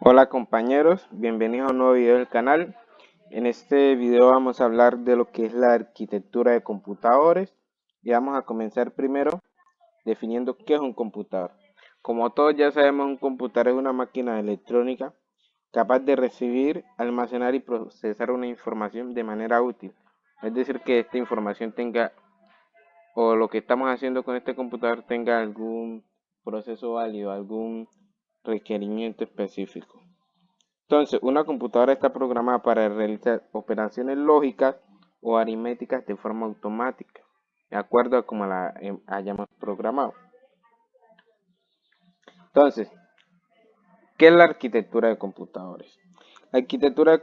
Hola compañeros, bienvenidos a un nuevo video del canal. En este video vamos a hablar de lo que es la arquitectura de computadores y vamos a comenzar primero definiendo qué es un computador. Como todos ya sabemos, un computador es una máquina electrónica capaz de recibir, almacenar y procesar una información de manera útil. Es decir, que esta información tenga, o lo que estamos haciendo con este computador tenga algún proceso válido, algún requerimiento específico. Entonces, una computadora está programada para realizar operaciones lógicas o aritméticas de forma automática, de acuerdo a como la hayamos programado. Entonces, ¿qué es la arquitectura de computadores? La arquitectura de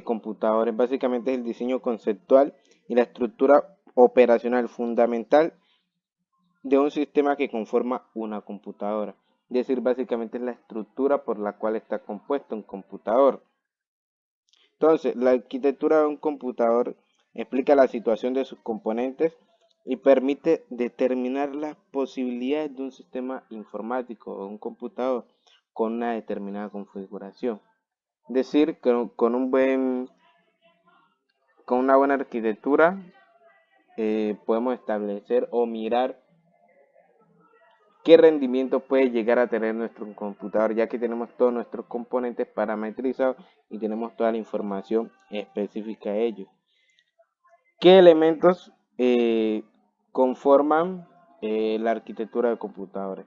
computadores básicamente es el diseño conceptual y la estructura operacional fundamental de un sistema que conforma una computadora. Es decir, básicamente es la estructura por la cual está compuesto un computador. Entonces, la arquitectura de un computador explica la situación de sus componentes y permite determinar las posibilidades de un sistema informático o un computador con una determinada configuración. Es decir, que con una buena arquitectura podemos establecer o mirar qué rendimiento puede llegar a tener nuestro computador, ya que tenemos todos nuestros componentes parametrizados y tenemos toda la información específica de ellos. ¿Qué elementos conforman la arquitectura de computadores?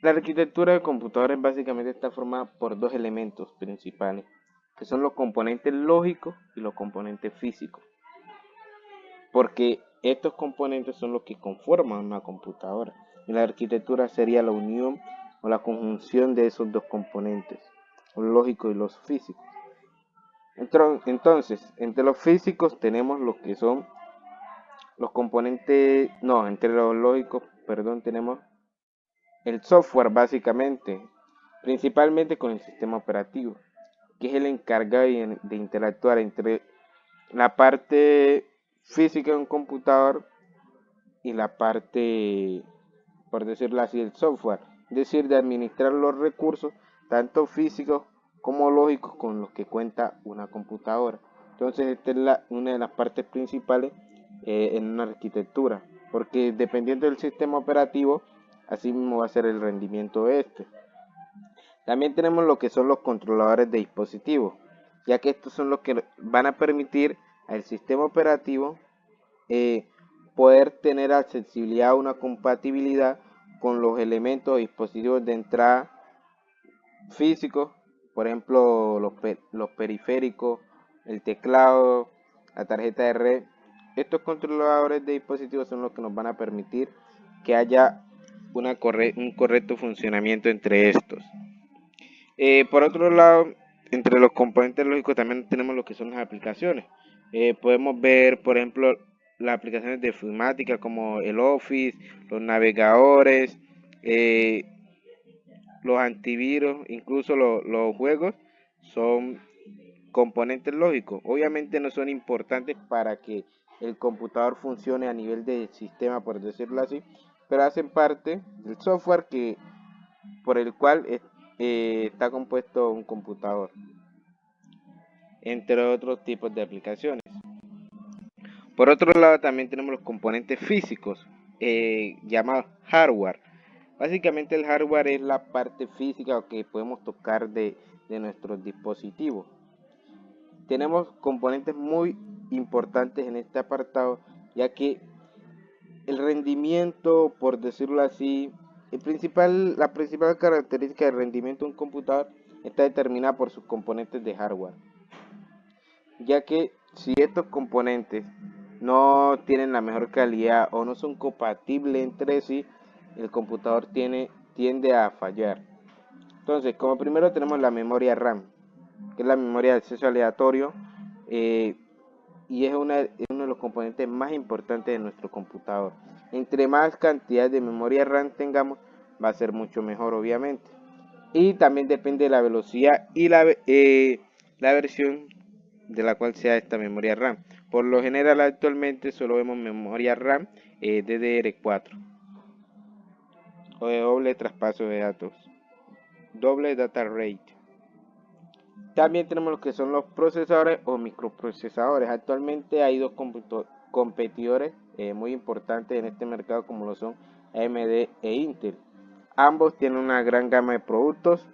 La arquitectura de computadores básicamente está formada por dos elementos principales, que son los componentes lógicos y los componentes físicos, porque estos componentes son los que conforman una computadora, y la arquitectura sería la unión o la conjunción de esos dos componentes, los lógicos y los físicos. Entonces, entre los físicos tenemos los que son los componentes, no, entre los lógicos, perdón, tenemos el software básicamente, principalmente con el sistema operativo, que es el encargado de interactuar entre la parte física de un computador y la parte, por decirlo así, el software, es decir, de administrar los recursos, tanto físicos como lógicos con los que cuenta una computadora. Entonces, esta es una de las partes principales en una arquitectura, porque dependiendo del sistema operativo, así mismo va a ser el rendimiento de este. También tenemos lo que son los controladores de dispositivos, ya que estos son los que van a permitir al sistema operativo eh, poder tener accesibilidad, una compatibilidad con los elementos o dispositivos de entrada físicos, por ejemplo los periféricos, el teclado, la tarjeta de red. Estos controladores de dispositivos son los que nos van a permitir que haya un correcto funcionamiento entre estos. Por otro lado, entre los componentes lógicos también tenemos lo que son las aplicaciones. Podemos ver, por ejemplo, las aplicaciones de informática como el Office, los navegadores, los antivirus, incluso los juegos son componentes lógicos. Obviamente no son importantes para que el computador funcione a nivel de sistema, por decirlo así, pero hacen parte del software por el cual está compuesto un computador, entre otros tipos de aplicaciones. Por otro lado, también tenemos los componentes físicos, llamados hardware. Básicamente el hardware es la parte física que podemos tocar de nuestros dispositivos. Tenemos componentes muy importantes en este apartado, ya que el rendimiento, por decirlo así, la principal característica del rendimiento de un computador está determinada por sus componentes de hardware, ya que si estos componentes no tienen la mejor calidad o no son compatibles entre sí, el computador tiende a fallar. Entonces, como primero tenemos la memoria RAM, que es la memoria de acceso aleatorio, y es uno de los componentes más importantes de nuestro computador. Entre más cantidad de memoria RAM tengamos, va a ser mucho mejor, obviamente. Y también depende de la velocidad y la versión de la cual sea esta memoria RAM. Por lo general, actualmente solo vemos memoria RAM DDR4 o de doble traspaso de datos. doble data rate. También tenemos lo que son los procesadores o microprocesadores. Actualmente hay dos competidores muy importantes en este mercado, como lo son AMD e Intel. Ambos tienen una gran gama de productos,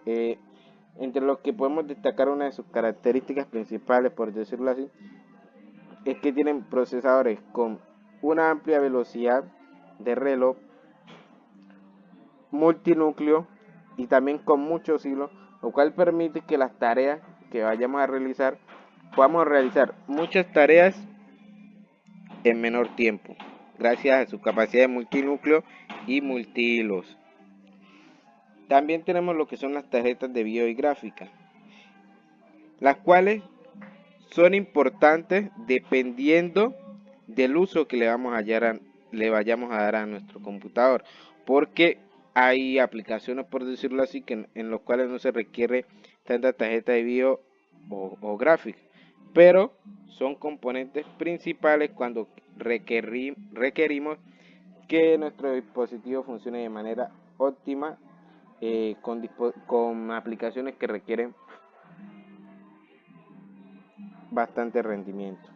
entre los que podemos destacar una de sus características principales, por decirlo así, es que tienen procesadores con una amplia velocidad de reloj, multinúcleo y también con muchos hilos, lo cual permite que las tareas que vayamos a realizar podamos realizar muchas tareas en menor tiempo, gracias a su capacidad de multinúcleo y multihilos. También tenemos lo que son las tarjetas de video y gráfica, las cuales son importantes dependiendo del uso que le vayamos a dar a nuestro computador, porque hay aplicaciones, por decirlo así, en los cuales no se requiere tanta tarjeta de video o gráfica, pero son componentes principales cuando requerimos que nuestro dispositivo funcione de manera óptima, con aplicaciones que requieren bastante rendimiento.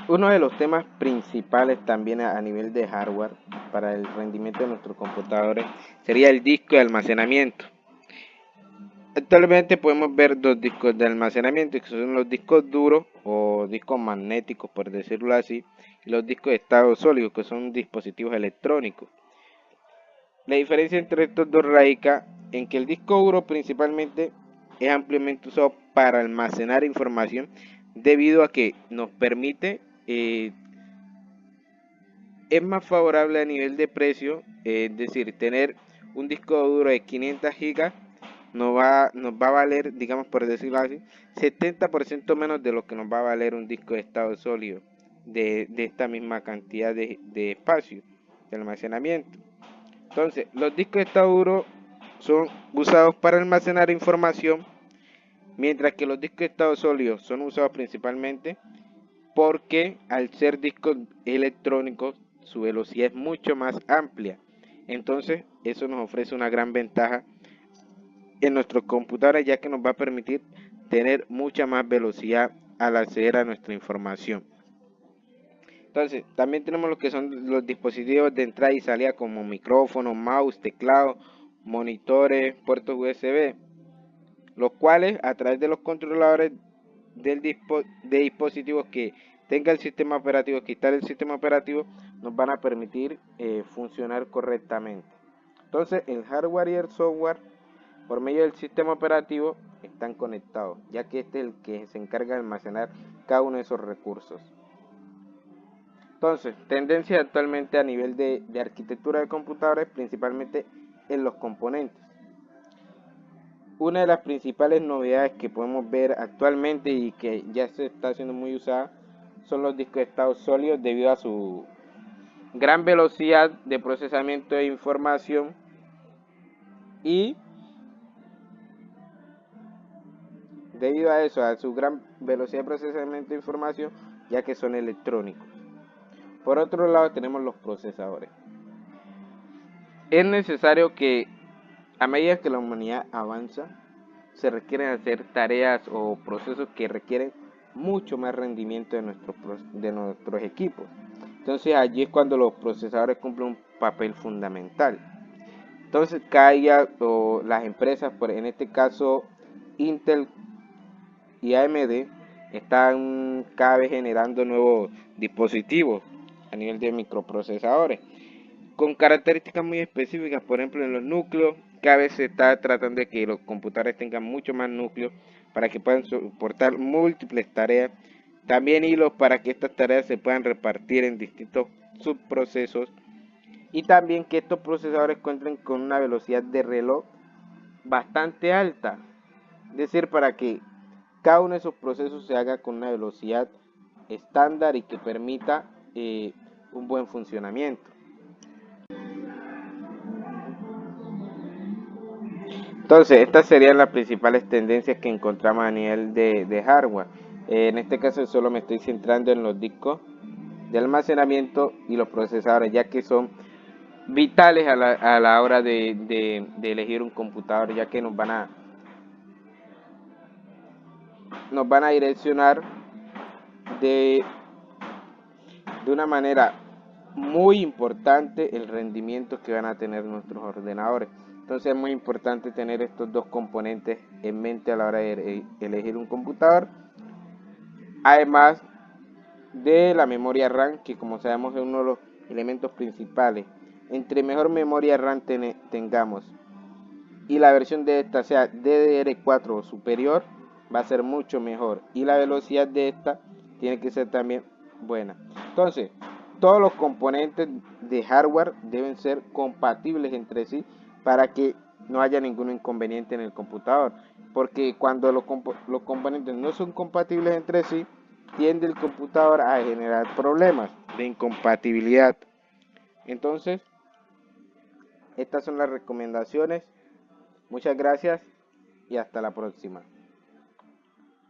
Uno de los temas principales también a nivel de hardware para el rendimiento de nuestros computadores sería el disco de almacenamiento. Actualmente podemos ver dos discos de almacenamiento, que son los discos duros o discos magnéticos, por decirlo así, y los discos de estado sólido, que son dispositivos electrónicos. La diferencia entre estos dos radica en que el disco duro principalmente es ampliamente usado para almacenar información, debido a que nos permite, es más favorable a nivel de precio, es decir, tener un disco duro de 500 gigas nos va a valer, digamos por decirlo así, 70% menos de lo que nos va a valer un disco de estado sólido de esta misma cantidad de espacio de almacenamiento. Entonces, los discos de estado duro son usados para almacenar información, mientras que los discos de estado sólido son usados principalmente porque, al ser discos electrónicos, su velocidad es mucho más amplia. Entonces, eso nos ofrece una gran ventaja en nuestros computadores, ya que nos va a permitir tener mucha más velocidad al acceder a nuestra información. Entonces, también tenemos lo que son los dispositivos de entrada y salida, como micrófonos, mouse, teclado, monitores, puertos USB, los cuales a través de los controladores de dispositivos que tenga el sistema operativo, que instale el sistema operativo, nos van a permitir funcionar correctamente. Entonces, el hardware y el software, por medio del sistema operativo, están conectados, ya que este es el que se encarga de almacenar cada uno de esos recursos. Entonces, tendencia actualmente a nivel de arquitectura de computadores, principalmente en los componentes. Una de las principales novedades que podemos ver actualmente y que ya se está haciendo muy usada son los discos de estado sólidos, debido a su gran velocidad de procesamiento de información y debido a eso, a su gran velocidad de procesamiento de información, ya que son electrónicos. Por otro lado, tenemos los procesadores. Es necesario que, a medida que la humanidad avanza, se requieren hacer tareas o procesos que requieren mucho más rendimiento de nuestros equipos. Entonces allí es cuando los procesadores cumplen un papel fundamental. Entonces cada día las empresas, en este caso Intel y AMD, están cada vez generando nuevos dispositivos a nivel de microprocesadores con características muy específicas. Por ejemplo, en los núcleos cada vez se está tratando de que los computadores tengan mucho más núcleos para que puedan soportar múltiples tareas. También hilos para que estas tareas se puedan repartir en distintos subprocesos, y también que estos procesadores cuenten con una velocidad de reloj bastante alta, es decir, para que cada uno de esos procesos se haga con una velocidad estándar y que permita un buen funcionamiento. Entonces, estas serían las principales tendencias que encontramos a nivel de hardware. En este caso solo me estoy centrando en los discos de almacenamiento y los procesadores, ya que son vitales a la hora de elegir un computador, ya que nos van a direccionar de, de una manera muy importante el rendimiento que van a tener nuestros ordenadores. Entonces es muy importante tener estos dos componentes en mente a la hora de elegir un computador. Además de la memoria RAM, que como sabemos es uno de los elementos principales. Entre mejor memoria RAM tengamos y la versión de esta sea DDR4 o superior, va a ser mucho mejor. Y la velocidad de esta tiene que ser también buena. Entonces, todos los componentes de hardware deben ser compatibles entre sí para que no haya ningún inconveniente en el computador. Porque cuando los componentes no son compatibles entre sí, tiende el computador a generar problemas de incompatibilidad. Entonces, estas son las recomendaciones. Muchas gracias y hasta la próxima.